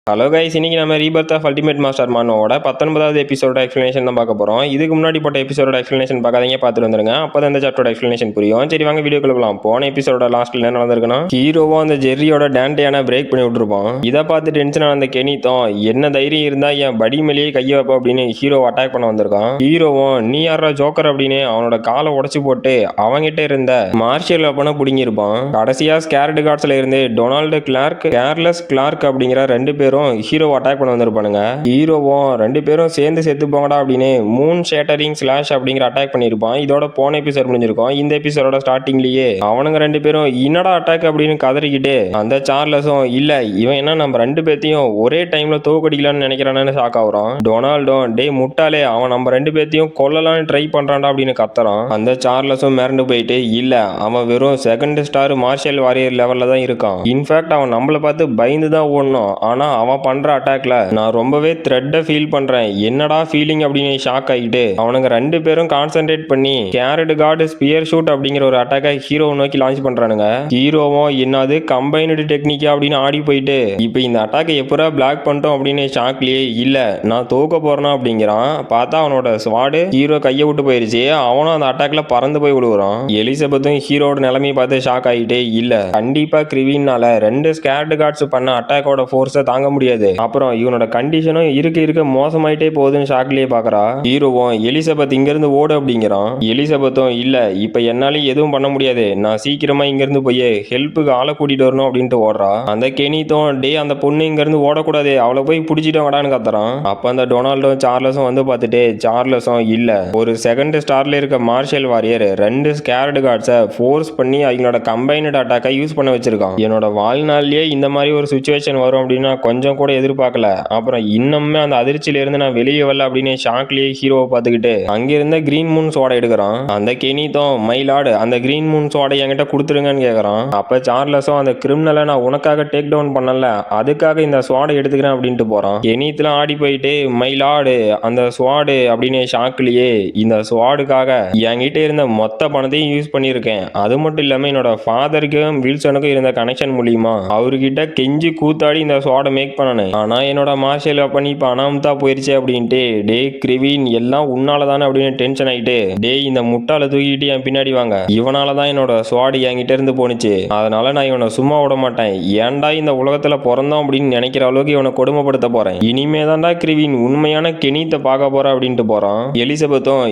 Hello guys, இன்னைக்கு நம்ம Rebirth of ultimate master மானோட 19வது எபிசோட எக்ஸ்பிளனேஷன் தான் பார்க்க போறோம். இதுக்கு முன்னாடி போட்ட எபிசோட எக்ஸ்பிளனேஷன் பார்க்காதீங்க, பார்த்துட்டு வந்துருங்க. அப்பதான் இந்த சாப்டரோட எக்ஸ்பிளனேஷன் புரியும். சரி வாங்க வீடியோக்குள்ள போலாம். போன எபிசோட லாஸ்ட்ல என்ன நடந்திருக்குன்னா, ஹீரோவும் அந்த ஜெர்ரியோட டேண்டியான பிரேக் பண்ணி விட்டுருப்பான். இதை பார்த்து டென்ஷனான அந்த கெனித்தும் என்ன தைரியம் இருந்தா என் படி மேலேயே கையை வைப்ப அப்படின்னு ஹீரோ அட்டாக் பண்ண வந்திருக்கான். ஹீரோவும் நீ யாரா ஜோக்கர் அப்படின்னு அவனோட காலை உடைச்சு போட்டு அவங்கிட்ட இருந்த மார்ஷியல் வெப்பனை பிடுங்கிருப்பான். கடைசியா ஸ்கேர்டு கார்ட்ஸ்ல இருந்து டொனால்டு கிளார்க், கேர்லெஸ் கிளார்க் அப்படிங்கிற ரெண்டு பேரும் ஹீரோ அட்டாக் பண்ண வந்திருப்பானுங்க. ஹீரோவும் ரெண்டு பேரும் சேர்ந்து செத்து போங்கடா அப்படின்னு மூன் ஷேட்டரிங் ஸ்லாஷ் அப்படிங்கிற அட்டாக் பண்ணிருப்பான். இதோட போன எபிசோட் முடிஞ்சிருக்கும். இந்த எபிசோட ஸ்டார்டிங்லயே அவனுங்க ரெண்டு பேரும் என்னடா அட்டாக் அப்படின்னு கதறிக்கிட்டு அந்த சார்லஸும் இல்ல இவன் என்ன நம்ம ரெண்டு பேத்தையும் ஒரே டைம்ல தோக்கடிக்கலாம்னு நினைக்கிறான்னு ஷாக் ஆகுறான். டொனால்டும் டே முட்டாளே அவன் நம்ம ரெண்டு பேத்தையும் கொல்லலாம்னு ட்ரை பண்றான்டா அப்படின்னு கத்துறான். அந்த சார்லஸும் மிரண்டு போயிட்டு இல்ல அவன் வெறும் செகண்ட் ஸ்டார் மார்ஷியல் வாரியர் லெவல்ல தான் இருக்கான். இன்ஃபேக்ட் அவன் நம்மளை பார்த்து பயந்து தான் ஓடணும். ஆனா அவன் பண்ற அட்டாக்ல நான் ரொம்பவே த்ரெட்டை ஃபீல் பண்றேன். என்னடா ஃபீலிங் அப்படின்னு ஷாக் ஆகிட்டு அவனுங்க ரெண்டு பேரும் கான்சென்ட்ரேட் பண்ணி கேரட் கார்டு ஸ்பியர் ஷூட் அப்படிங்கிற ஒரு அட்டாக்கை ஹீரோ நோக்கி லான்ச் பண்றானுங்க. ஹீரோவும் என்னது கம்பைன்டு டெக்னிக்கா அப்படின்னு ஆடி போயிட்டு இப்போ இந்த அட்டாக்கை எப்பரா பிளாக் பண்ணிட்டோம் அப்படின்னு ஷாக்லயே இல்ல நான் தோக்க போறேனா அப்படிங்கிறான். பார்த்தா அவனோட ஸ்வாடு ஹீரோ கையை விட்டு போயிருச்சு. அவனும் அந்த அட்டாக்ல பறந்து போய் விழுவுறான். எலிசபெத்தும் ஹீரோட நிலைமையை பார்த்து ஷாக் ஆகிட்டே இல்ல கண்டிப்பா கிரிவினால ரெண்டு ஸ்கேர்டு கார்ட்ஸ் பண்ண அட்டாக்கோட ஃபோர்ஸை தாங்க முடியாது. அப்புறம் இவனோட கண்டிஷனும் இருக்க மோசமாயிட்டே போகுதுன்னு ஷாக்லயே பாக்குறா. ஹீரோவும் எலிசபெத் இங்க இருந்து ஓடு அப்படிங்கிறான். எலிசபெத்தும் இல்ல இப்ப என்னாலையும் எதுவும் பண்ண முடியாது, நான் சீக்கிரமா இங்க இருந்து போய் ஹெல்ப்புக்கு ஆளை கூட்டிட்டு வரணும் அப்படின்ட்டு ஓடுறா. அந்த கெனித்தும் டே அந்த பொண்ணு இங்க இருந்து ஓடக்கூடாது, அவளை போய் பிடிச்சிட்டு வாடான்னு கத்துறான். அப்ப அந்த டொனால்டும் சார்லஸும் வந்து பார்த்துட்டு சார்லஸும் இல்ல ஒரு செகண்ட் ஸ்டார்ல இருக்க மார்ஷியல் வாரியர் ரெண்டு ஸ்கேர்டு கார்ட்ஸை ஃபோர்ஸ் பண்ணி அவங்களோட கம்பைன்டு அட்டாக்கை யூஸ் பண்ண வச்சிருக்கான். என்னோட வாழ்நாள்லயே இந்த மாதிரி ஒரு சுச்சுவேஷன் வரும் அப்படின்னு கொஞ்சம் கூட எதிர்பார்க்கல. அப்புறம் இன்னுமே அந்த அதிர்ச்சியில இருந்து நான் வெளியே வரல அப்படின்னு ஷாக்லயே ஹீரோவை பார்த்துக்கிட்டு அங்கிருந்த கிரீன் மூன் சோடை எடுக்கிறான். அந்த கெனித்தும் மைலாடு அந்த கிரீன் மூன் சோடை என்கிட்ட கொடுத்துருங்கன்னு கேட்கறான். அப்ப சார்லஸும் அந்த கிரிமினலை நான் உனக்காக டேக் டவுன் பண்ணல, அதுக்காக இந்த ஸ்வாடை எடுத்துக்கிறேன் அப்படின்ட்டு போறான். கெனித்துல ஆடி போயிட்டு மைலாடு அந்த ஸ்வாடு அப்படின்னு ஷாக்லயே இந்த ஸ்வாடுக்காக என்கிட்ட இருந்த மொத்த பணத்தையும் யூஸ் பண்ணியிருக்கேன். அது மட்டும் இல்லாம என்னோட ஃபாதருக்கும் வில்சனுக்கும் இருந்த கனெக்ஷன் மூலியமா அவர்கிட்ட கெஞ்சி கூத்தாடி இந்த ஸ்வாடை மேக் பண்ணனேன். ஆனா என்னோட மார்ஷியல் வெப்பன் இப்ப அனாமத்தா போயிருச்சு அப்படின்ட்டு டே கிரிவின் எல்லாம் உன்னாலதானே அப்படின்னு டென்ஷன் ஆயிட்டு டே இந்த முட்டாளை தூக்கிட்டு என் பின்னாடி வாங்க, இவனாலதான் என்னோட ஸ்வாடு என்கிட்ட இருந்து போனுச்சு, அதனால நான் இவனை சும்மா விட மாட்டேன், ஏன்டா இந்த உலகத்துல பிறந்தோம் அப்படின்னு நினைக்கிற அளவுக்கு இவனை கொடுமைப்படுத்த போறேன், இனிமே தான்டா கிரிவின் உண்மையான கெனித்தை பார்க்க போற அப்படின்ட்டு போறான். எலிசபெத்தும்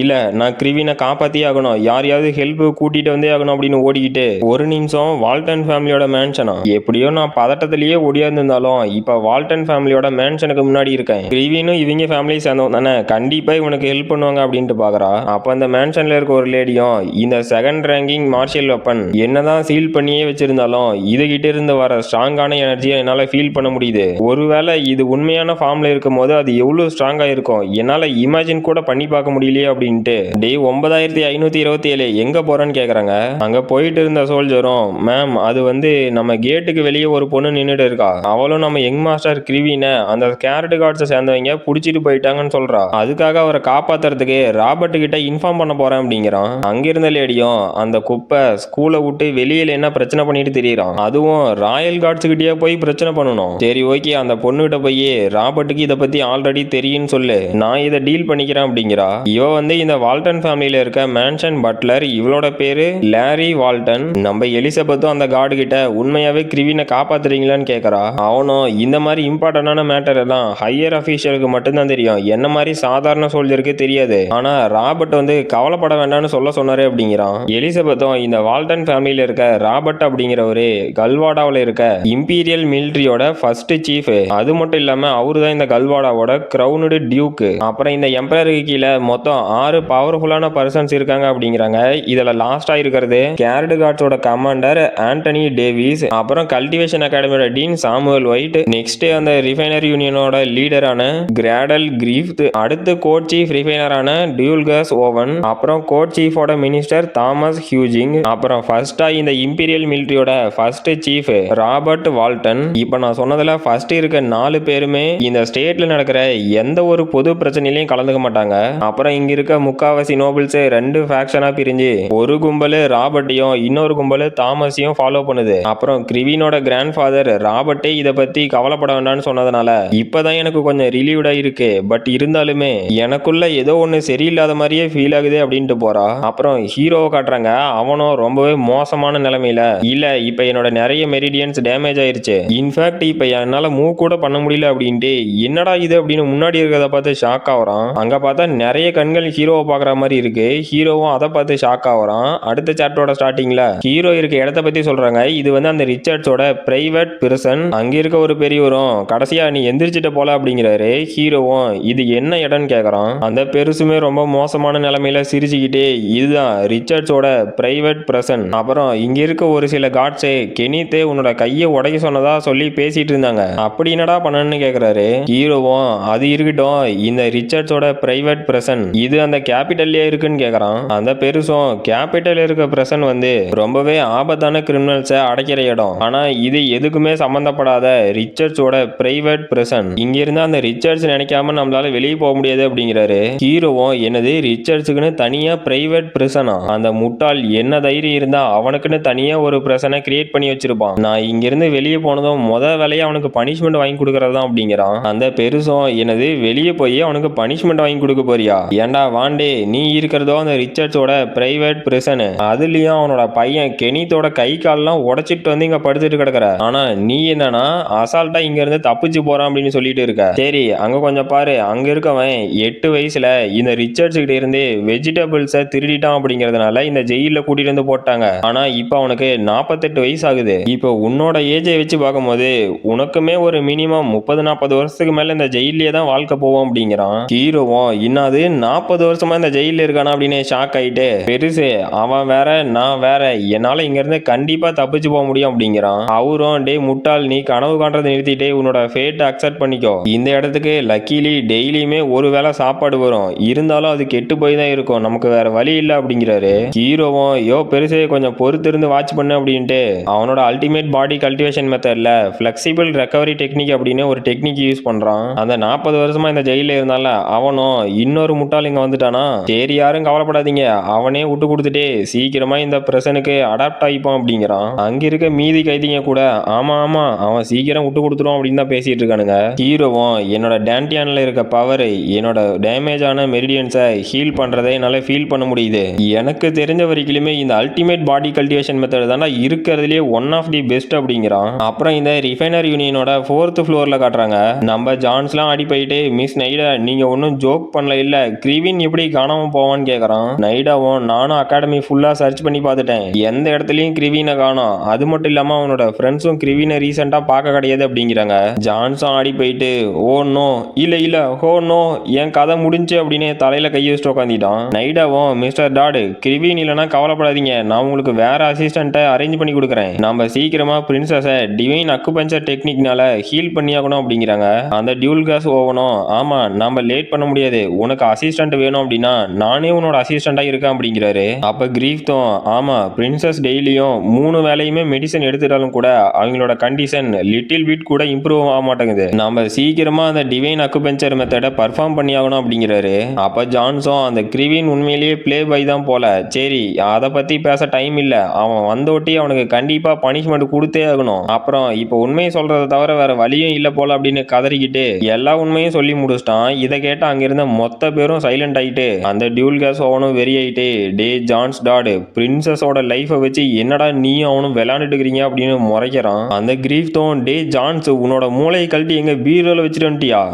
இல்ல நான் கிரிவினை காப்பாத்தியே ஆகணும், யாரையாவது ஹெல்ப் கூட்டிட்டு வந்தே ஆகணும் அப்படின்னு ஓடிக்கிட்டு ஒரு நிமிஷம் வால்டன் ஃபேமிலியோட மேன்ஷனா எப்படியோ நான் பதட்டத்திலேயே ஓடியாந்திருந்தாலும் இப்ப வால்டன் ஃபேமிலியோட மேன்ஷனுக்கு முன்னாடி இருக்கேன், கிரிவினும் இவங்க ஃபேமிலி சேர்ந்தவங்க தானே, கண்டிப்பா இவனுக்கு ஹெல்ப் பண்ணுவாங்க அப்படின்ட்டு பாக்குறா. அப்ப அந்த மேன்ஷன்ல இருக்க ஒரு லேடியும் இந்த செகண்ட் ரேங்கிங் மார்ஷியல் வெப்பன் என்னதான் சீல் பண்ணியே வச்சிருந்தாலும் இது கிட்ட இருந்து வர ஸ்ட்ராங்கான எனர்ஜியை என்னால ஃபீல் பண்ண முடியுது, ஒருவேளை இது உண்மையான ஃபார்ம்ல இருக்கும் போது அது எவ்வளவு ஸ்ட்ராங்கா இருக்கும் என்னால இமேஜின் கூட பண்ணி பார்க்க முடியலையே அப்படின்ட்டு டே 9527 எங்க போறேன்னு கேக்குறாங்க. அங்க போயிட்டு இருந்த சோல்ஜரும் மேம் அது வந்து நம்ம கேட்டுக்கு வெளியே ஒரு பொண்ணு நின்னுட்டு இருக்கா, அவளும் நம்ம யங் மாஸ்டர் கிரிவினை அந்த ஸ்கேர்டு கார்ட்ஸை சேர்ந்தவங்க புடிச்சிட்டு போயிட்டாங்கன்னு சொல்றா, அதுக்காக அவரை காப்பாத்துறதுக்கு ராபர்ட் கிட்ட இன்ஃபார்ம் பண்ண போறேன் அப்படிங்கிறான். அங்கிருந்த லேடியும் அந்த குப்பை ஸ்கூலை விட்டு வெளியில என்ன பிரச்சனை பண்ணிட்டு தெரியறான், அதுவும் ராயல் கார்ட்ஸ் கிட்டே போய் பிரச்சனை பண்ணணும், சரி ஓகே அந்த பொண்ணுகிட்ட போய் ராபர்ட்டுக்கு இதை பத்தி ஆல்ரெடி தெரியும்னு சொல்லு, நான் இதை டீல் பண்ணிக்கிறேன் அப்படிங்கிறா. இவ வந்து இந்த வால்டன் ஃபேமிலியில இருக்க மேன்ஷன் பட்லர், இவளோட பேரு லாரி வால்டன். நம்ம எலிசபெத்தும் அந்த கார்டு கிட்ட உண்மையாவே கிரிவினை காப்பாத்துறீங்களான்னு கேட்கறா. அவனும் இந்த மாதிரி இம்பார்ட்டன்டான மேட்டர் எல்லாம் ஹையர் அபிஷியலுக்கு மட்டும்தான் தெரியும், என்ன மாதிரி சாதாரண சோல்ஜருக்கு தெரியாது, ஆனா ராபர்ட் வந்து கவலைப்பட வேண்டாம்னு சொன்னாரு அப்படிங்கிறான். எலிசபெத்தும் இந்த வால்டன் ஃபேமிலியில இருக்க ராபர்ட் அப்படிங்கிறவரு கல்வாடாவில் இருக்க இம்பீரியல் மிலிட்டரியோட ஃபர்ஸ்ட் சீஃப், அது மட்டும் இல்லாம அவரு தான் இந்த கல்வாடாவோட கிரவுனடு டியூக். அப்புறம் இந்த எம்பரருக்கு கீழே மொத்தம் 6 பவர்ஃபுல்லான பர்சன்ஸ் இருக்காங்க அப்படிங்கிறாங்க. இதுல லாஸ்டா இருக்கிறது கேரட் கார்ட்ஸோட கமாண்டர் ஆண்டனி டேவிஸ், அப்புறம் கல்டிவேஷன் அகாடமியோட டீன் சாமுவல் ஒயிட், நெக்ஸ்ட் அந்த ரிஃபைனரி யூனியனோட லீடரான கிராடல் கிரீஃப்த், அடுத்து கோட் சீஃப் ரிஃபைனரான டியூல்கஸ் ஓவன், அப்புறம் கோட் சீஃபோட மினிஸ்டர் தாமஸ் ஹியூஜிங், அப்புறம் ஃபர்ஸ்டா இந்த இம்பீரியல் மிலிட்டரியோட ஃபர்ஸ்ட் சீஃப் ராபர்ட் வால்டன். இப்ப நான் சொன்னதுல ஃபர்ஸ்ட் இருக்க 4 பேருமே இந்த ஸ்டேட்ல நடக்கிற எந்த ஒரு பொது பிரச்சனையிலையும் கலந்துக்க மாட்டாங்க. அப்புறம் இங்க இருக்க முக்காவாசி நோபல்ஸ் 2 ஃபேக்ஷனா பிரிஞ்சு ஒரு கும்பல் ராபர்ட்டையும் இன்னொரு கும்பல் தாமஸையும் ஃபாலோ பண்ணுது. அப்புறம் கிரிவினோட கிராண்ட் ஃபாதர் ராபர்ட்டே இதை பத்தி பத்தி கவலைப்பட வேண்டாம்னு சொன்னதுனால இப்பதான் எனக்கு கொஞ்சம் ரிலீவ்டா இருக்கு. பட் இருந்தாலுமே எனக்குள்ள ஏதோ ஒண்ணு சரியில்லாத மாதிரியே ஃபீல் ஆகுது அப்படின்ட்டு போறா. அப்புறம் ஹீரோவை காட்டுறாங்க. அவனும் ரொம்பவே மோசமான நிலைமையில இல்ல, இப்ப என்னோட நிறைய மெரிடியன்ஸ் டேமேஜ் ஆயிருச்சு. இன்ஃபேக்ட் இப்ப என்னால மூவ் கூட பண்ண முடியல அப்படின்ட்டு என்னடா இது அப்படின்னு முன்னாடி இருக்கிறத பார்த்து ஷாக் ஆகுறான். அங்க பார்த்தா நிறைய கண்கள் ஹீரோவை பாக்குற மாதிரி இருக்கு. ஹீரோவும் அதை பார்த்து ஷாக் ஆகுறான். அடுத்த சாப்டரோட ஸ்டார்டிங்ல ஹீரோ இருக்க இடத்த பத்தி சொல்றாங்க. இது வந்து அந்த ரிச்சர்ட்ஸோட பிரைவேட் பிரிசன். அங்க இருக்க ஒரு பெரியவரும் கடைசியா நீ எந்திரிச்சிட்ட போல அப்படிங்கிறாரு. ஹீரோவும் இது என்ன இடம்னு கேக்குறான். அந்த பெருசுமே ரொம்ப மோசமான நிலைமையில சிரிச்சுக்கிட்டே இதுதான் ரிச்சர்ட்ஸோட பிரைவேட் பிரசன். அப்புறம் இங்க இருக்க ஒரு சில காட்ஸே கெனித்தே உன்னோட கையை உடைக்க சொன்னதா சொல்லி பேசிட்டு இருந்தாங்க. அப்படி என்னடா பண்ணன்னு கேக்குறாரு. ஹீரோவும் அது இருக்கட்டும், இந்த ரிச்சர்ட்ஸோட பிரைவேட் பிரசன் இது அந்த கேபிட்டல்லே இருக்குன்னு கேக்குறான். அந்த பெருசும் கேபிட்டல் இருக்க பிரசன் வந்து ரொம்பவே ஆபத்தான கிரிமினல்ஸை அடைக்கிற இடம். ஆனா இது எதுக்குமே சம்பந்தப்படாத ரிச்சர்ட்ஸோட பிரைவேட் பிரசன். இங்க இருந்து அந்த ரிச்சர்ட்ஸ் நினைக்காம நம்மளால வெளியே போக முடியாது அப்படிங்கிறாரு. ஹீரோவும் என்னது ரிச்சர்ட்ஸுக்குன்னு தனியா பிரைவேட் பிரசனா? அந்த முட்டாள் என்ன தைரியம் இருந்தா அவனுக்குன்னு தனியா ஒரு பிரசனை கிரியேட் பண்ணி வச்சிருப்பான். நான் இங்க இருந்து வெளியே போனதும் வேலையை அவனுக்கு பனிஷ்மெண்ட் வாங்கி கொடுக்கறதுதான் அப்படிங்கிறான். அந்த பெருசும் என்னது வெளியே போய் அவனுக்கு பனிஷ்மெண்ட் வாங்கி கொடுக்க போறியா? ஏண்டா வாண்டே, நீ இருக்கிறதோ அந்த ரிச்சர்ட்ஸோட பிரைவேட் பிரசனு. அதுலயும் அவனோட பையன் கெனித்தோட கை கால்லாம் உடைச்சிட்டு வந்து இங்க படுத்துட்டு கிடக்குற. ஆனா நீ என்னன்னா அசால்ட்டா இங்க இருந்து தப்பிச்சு போறான் அப்படின்னு சொல்லிட்டு இருக்க. சரி அங்க கொஞ்சம் பாரு. அங்க இருக்கவன் 8 வயசுல இந்த ரிச்சர்ட்ஸ் கிட்ட இருந்து வெஜிடபிள்ஸை திருடிட்டான் அப்படிங்கறதுனால இந்த ஜெயில கூட்டிட்டு வந்து போட்டாங்க. ஆனா இப்ப அவனுக்கு 48 வயசு ஆகுது. இப்போ உன்னோட ஏஜை வச்சு பார்க்கும்போது உனக்குமே ஒரு மினிமம் 30-40 வருஷத்துக்கு மேல இந்த ஜெயிலே தான் வாழ்க்கை போவோம் அப்படிங்கிறான். ஹீரோவும் இன்னாது 40 வருஷமா இந்த ஜெயில இருக்கானா அப்படின்னு ஷாக் ஆயிட்டு பெருசு அவன் வேற நான் வேற, என்னால இங்க இருந்து கண்டிப்பா தப்பிச்சு போக முடியும் அப்படிங்கிறான். அவரும் டே முட்டாள், நீ கனவு காண்றதை நிறுத்திட்டு உன்னோட ஃபேட் அக்செப்ட் பண்ணிக்கோ. இந்த இடத்துக்கு லக்கிலி டெய்லியுமே ஒரு வேளை சாப்பாடு வரும். இருந்தாலும் அது கெட்டு போய் தான் இருக்கும். நமக்கு வேற வழி இல்ல அப்படிங்கிறாரு. ஹீரோவும் யோ பெருசே கொஞ்சம் பொறுத்து இருந்து வாட்ச் பண்ணு அப்படின்ட்டு அவனோட அல்டிமேட் பாடி கல்டிவேஷன் மெத்தட்ல ஃபிளெக்சிபிள் ரெக்கவரி டெக்னிக் அப்படின்னு ஒரு டெக்னிக் யூஸ் பண்றான். அந்த 40 வருஷமா இந்த ஜெயில இருந்தால அவனும் இன்னொரு முட்டாள் இங்க வந்துட்டானா. சரி யாரும் கவலைப்படாதீங்க, அவனே விட்டு கொடுத்துட்டு சீக்கிரமா இந்த பிரசனுக்கு அடாப்ட் ஆகிப்பான் அப்படிங்கிறான். அங்க இருக்க மீதி கைதிங்க கூட ஆமா ஆமா அவன் சீக்கிரம் விட்டு கொடுத்துரும் அப்படின்னு தான் பேசிட்டு இருக்கானுங்க. ஹீரோவும் என்னோட டேண்டியான்ல இருக்க பவர் என்னோட டேமேஜ் ஆன மெரிடியன்ஸை ஹீல் பண்றதை என்னால ஃபீல் பண்ண முடியுது. எனக்கு தெரிஞ்ச வரைக்குமே இந்த அல்டிமேட் பாடி கல்டிவேஷன் மெத்தட் தானே இருக்கிறதுலே ஒன் ஆஃப் தி பெஸ்ட் அப்படிங்கிறான். அப்புறம் இந்த ரிஃபைனர் யூனியனோட 4th ஃப்ளோர்ல காட்டுறாங்க. நம்ம ஜான்ஸ்லாம் அடி போயிட்டு மிஸ் நைடா நீங்க ஒன்றும் ஜோக் பண்ணல இல்ல, கிரிவின் எப்படி காணாம போவான்னு கேட்கறான். நைடாவும் நானும் அகாடமி ஃபுல்லா சர்ச் பண்ணி பார்த்துட்டேன், எந்த இடத்துலயும் கிரிவினை காணோம். அது மட்டும் இல்லாம அவனோட ஃப்ரெண்ட்ஸும் கிரிவினை ரீசெண்டா பார்க்க கிடையாது அப்படிங்கிறாங்க. ஜான்ஸும் ஆடி போயிட்டு ஓ நோ இல்ல இல்ல ஹோ நோ என் கதை முடிஞ்சு அப்படின்னு தலையில கையை வச்சுட்டு உட்காந்துட்டான். நைடாவும் மிஸ்டர் டாடு கிரிவின் இல்லைன்னா கவலைப்படாதீங்க, நான் உங்களுக்கு வேற அசிஸ்டன்ட்டை அரேஞ்ச் பண்ணி கொடுக்குறேன். நம்ம சீக்கிரமா பிரின்சஸை டிவைன் அக்குபஞ்சர் டெக்னிக்னால ஹீல் பண்ணியாகணும் அப்படிங்கிறாங்க. அந்த டியூல் கேஸ் ஓவனும் ஆமா நம்ம லேட் பண்ண முடியாது, உனக்கு அசிஸ்டன்ட் வேணும் அப்படின்னா நானே உன்னோட அசிஸ்டண்டா இருக்கேன் அப்படிங்கிறாரு. அப்ப கிரீஃப்தும் ஆமா பிரின்சஸ் டெய்லியும் 3 வேளையுமே மெடிசன் எடுத்துட்டாலும் கூட அவங்களோட கண்டிஷன் லிட்டில் பிட் கூட இம்ப்ரூவ் ஆக மாட்டேங்குது. நம்ம சீக்கிரமா அந்த டிவைன் அக்குபஞ்சர் மெத்தடை பர்ஃபார்ம் பண்ணியாகணும் அப்படிங்கிறாரு. அப்ப ஜான்ஸும் அந்த கிரிவின் உண்மையிலேயே பிளே பை தான் போல, சரி அதை பத்தி பேச டைம் இல்ல, அவன் வந்தோட்டி அவனுக்கு கண்டிப்பா பனிஷ்மெண்ட் கொடுத்தே ஆகணும். அப்புறம் இப்போ உண்மையை சொல்றதை தவிர வேற வழியும் இல்ல போல அப்படின்னு கதறிக்கிட்டு எல்லா உண்மையும் சொல்லி முடிச்சிட்டான். இதை கேட்டு அங்கிருந்த மொத்த பேரும் சைலண்ட் ஆயிட்டு அந்த டியூல் கேஸ் அவனும் வெறி ஆயிட்டு டே ஜான்ஸ் டாடு பிரின்சஸோட லைஃபை வச்சு என்னடா நீ அவனும் விளையாண்டுட்டு இருக்கிறீங்க அப்படின்னு முறைக்கிறான். அந்த கிரீஃப் தோன் டே ஜான்ஸ் உன்னோட மூளையை கழட்டி எங்க பீரோல வச்சுட்டு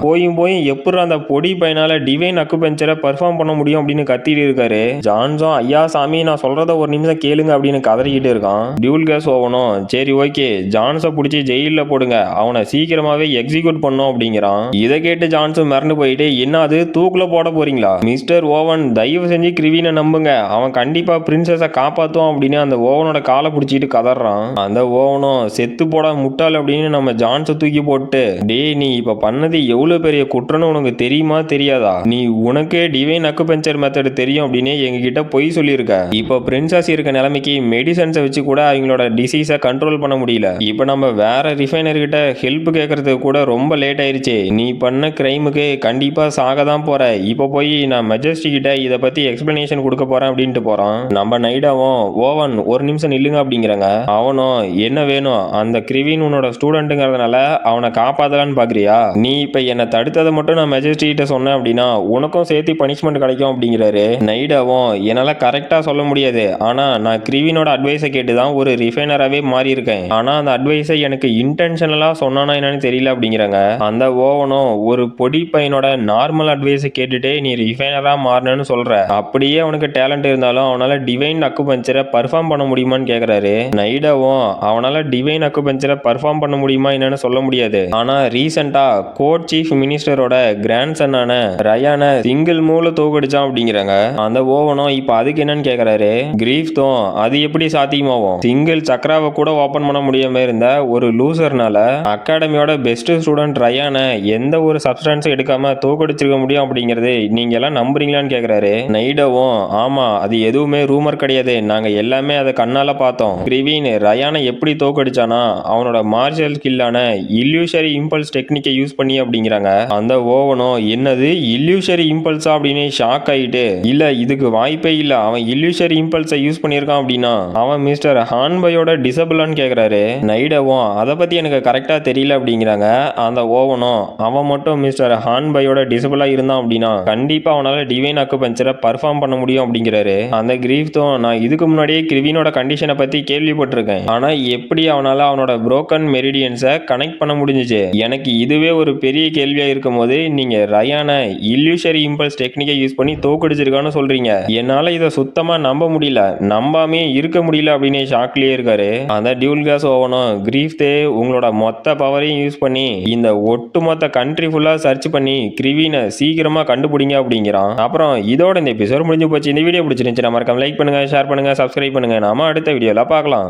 போயும் எப்படி அந்த பொடி பையனால டிவைன் அக்குபஞ்சரை பர்ஃபார்ம் பண்ண முடியும் அப்படின்னு கத்திட்டு இருக்காரு. ஜான்ஸும் ஐயா சாமி நான் சொல்றத ஒரு நிமிஷம் கேளுங்க அப்படின்னு கதறிக்கிட்டு இருக்கான். டியூல் கேஸ் ஓவனும் சரி ஓகே ஜான்ஸை பிடிச்சி ஜெயில போடுங்க, அவனை சீக்கிரமாவே எக்ஸிக்யூட் பண்ணும் அப்படிங்கிறான். இதை கேட்டு ஜான்ஸும் மிரண்டு போயிட்டு என்ன அது தூக்குல போட போறீங்களா மிஸ்டர் ஓவன், தயவு செஞ்சு கிரிவினை நம்புங்க, அவன் கண்டிப்பா பிரின்சஸை காப்பாத்தும் அப்படின்னு அந்த ஓவனோட காலை பிடிச்சிட்டு கதறான். அந்த ஓவனும் செத்து போட முட்டாள் அப்படின்னு நம்ம ஜான்ஸை தூக்கி போட்டு டே நீ இப்ப பண்ணது எவ்வளவு பெரிய குற்றம்னு உனக்கு தெரியுமா தெரியாதா, நீ உனக்கே டிவைன் அக்குபஞ்சர் மெத்தட் தெரியும் அப்படின்னு எங்ககிட்ட பொய் சொல்லியிருக்க. இப்போ பிரின்சஸ் இருக்க நிலைமைக்கு மெடிசன்ஸை வச்சு கூட அவங்களோட டிசீஸை கண்ட்ரோல் பண்ண முடியல. இப்போ நம்ம வேற ரிஃபைனர் கிட்ட ஹெல்ப் கேட்கறதுக்கு கூட ரொம்ப லேட் ஆயிருச்சு. நீ பண்ண கிரைமுக்கு கண்டிப்பா சாக தான் போற. இப்போ போய் நான் மெஜஸ்டி கிட்ட இதை பத்தி எக்ஸ்பிளனேஷன் கொடுக்க போறேன் அப்படின்ட்டு போறான். நம்ம நைடாவும் ஓவன் ஒரு நிமிஷம் நில்லுங்க அப்படிங்கிறாங்க. அவனும் என்ன வேணும், அந்த கிரிவின் உன்னோட ஸ்டூடெண்ட் ஸ்டூடெண்ட்டுங்கிறதுனால அவனை காப்பாத்தலான்னு பாக்குறியா? நீ இப்ப என்ன தடுத்ததை மட்டும் நான் மெஜஸ்டி கிட்ட சொன்னேன் அப்படின்னா உனக்கும் சேர்த்து பனிஷ்மெண்ட் கிடைக்கும் அப்படிங்கிறாரு. நைடாவும் என்னால கரெக்டா சொல்ல முடியாது, ஆனா நான் கிரிவினோட அட்வைஸை கேட்டு தான் ஒரு ரிஃபைனராகவே மாறி இருக்கேன். ஆனா அந்த அட்வைஸை எனக்கு இன்டென்ஷனலா சொன்னானா என்னன்னு தெரியல அப்படிங்கிறாங்க. அந்த ஓவனும் ஒரு பொடி பையனோட நார்மல் அட்வைஸை கேட்டுட்டே நீ ரிஃபைனரா மாறினு சொல்ற, அப்படியே அவனுக்கு டேலண்ட் இருந்தாலும் அவனால டிவைன் அக்குபஞ்சரை பர்ஃபார்ம் பண்ண முடியுமான்னு கேக்குறாரு. நைடாவும் அவனால டிவைன் அக்குபஞ்சரை பர்ஃபார்ம் பண்ண முடியுமா என்னன்னு சொல்ல முடியாது, ஆனா ரீசெண்டா கோர்ட் சீஃப் மினிஸ்டரோட கிராண்ட் சன்னான ரயானை சிங்கிள் மூல தோக்கடிச்சான் அப்படிங்கிறாங்க. அந்த ஓவனும் இப்ப அதுக்கு என்னன்னு கேக்குறாரு. கிரீஃப் தான் அது எப்படி சாத்தியமாகும்? சிங்கிள் சக்கராவை கூட ஓபன் பண்ண முடியாம இருந்த ஒரு லூசர்னால அகாடமியோட பெஸ்ட் ஸ்டூடெண்ட் ரயானை எந்த ஒரு சப்ஸ்டன்ஸ் எடுக்காம தோக்கடிச்சிருக்க முடியும் அப்படிங்கறது நீங்க எல்லாம் நம்புறீங்களான்னு கேக்குறாரு. நைடாவும் ஆமா அது எதுவுமே ரூமர் கிடையாது, நாங்க எல்லாமே அதை கண்ணால பார்த்தோம். கிரிவின் ரயானை எப்படி தோக்கடிச்சானா அவனோட மார்ஷியல் ஸ்கில்லான இல்லூஷரி இம்பல்ஸ் டெக்னிக்கை யூஸ் பண்ணி அப்படிங்கிறாங்க. அந்த ஓவனும் என்னது இல்லூஷரி இம்பல்ஸா அப்படின்னு ஷாக் ஆயிட்டு, இல்ல இதுக்கு வாய்ப்பே இல்ல, அவன் இல்லூஷரி இம்பல்ஸை யூஸ் பண்ணியிருக்கான் அப்படின்னா அவன் மிஸ்டர் ஹான்பையோட டிசபிளான்னு கேக்குறாரு. நைடாவும் அதை பத்தி எனக்கு கரெக்டா தெரியல அப்படிங்கிறாங்க. அந்த ஓவனும் அவன் மட்டும் மிஸ்டர் ஹான்பையோட டிசபிளா இருந்தான் அப்படின்னா கண்டிப்பா அவனால டிவைன் அக்குபஞ்சரை பர்ஃபார்ம் பண்ண முடியும் அப்படிங்கிறாரு. அந்த கிரீஃப் தான் நான் இதுக்கு முன்னாடியே கிரிவினோட கண்டிஷனை பத்தி கேள்விப்பட்டிருக்கேன், ஆனா எப்படி அவனால அவனோட புரோக்கன் மெரிடியன்ஸை கனெக்ட் பண்ண முடிஞ்சுச்சு, எனக்கு இதுவே ஒரு பெரிய கேள்வியா இருக்கும் போது நீங்க ரயானை இல்லூஷரி இம்பல்ஸ் டெக்னிக்கை யூஸ் பண்ணி தோக்கடிச்சிருக்கான்னு சொல்றீங்க, என்னால இதை சுத்தமா நம்ப முடியல, நம்பாமே இருக்க முடியல அப்படின்னு ஷாக்லயே இருக்காரு. அந்த டியூல் கேஸ் ஓவனும் கிரீஃப் தே உங்களோட மொத்த பவரையும் யூஸ் பண்ணி இந்த ஒட்டுமொத்த கண்ட்ரி ஃபுல்லா சர்ச் பண்ணி கிரிவினை சீக்கிரமா கண்டுபிடிங்க அப்படிங்கிறான். அப்புறம் இதோட இந்த எபிசோட் முடிஞ்சு போச்சு. இந்த வீடியோ பிடிச்சிருந்துச்சு மறக்காம லைக் பண்ணுங்க, ஷேர் பண்ணுங்க, சப்ஸ்கிரைப் பண்ணுங்க. நாம அடுத்த வீடியோல பார்க்கலாம்.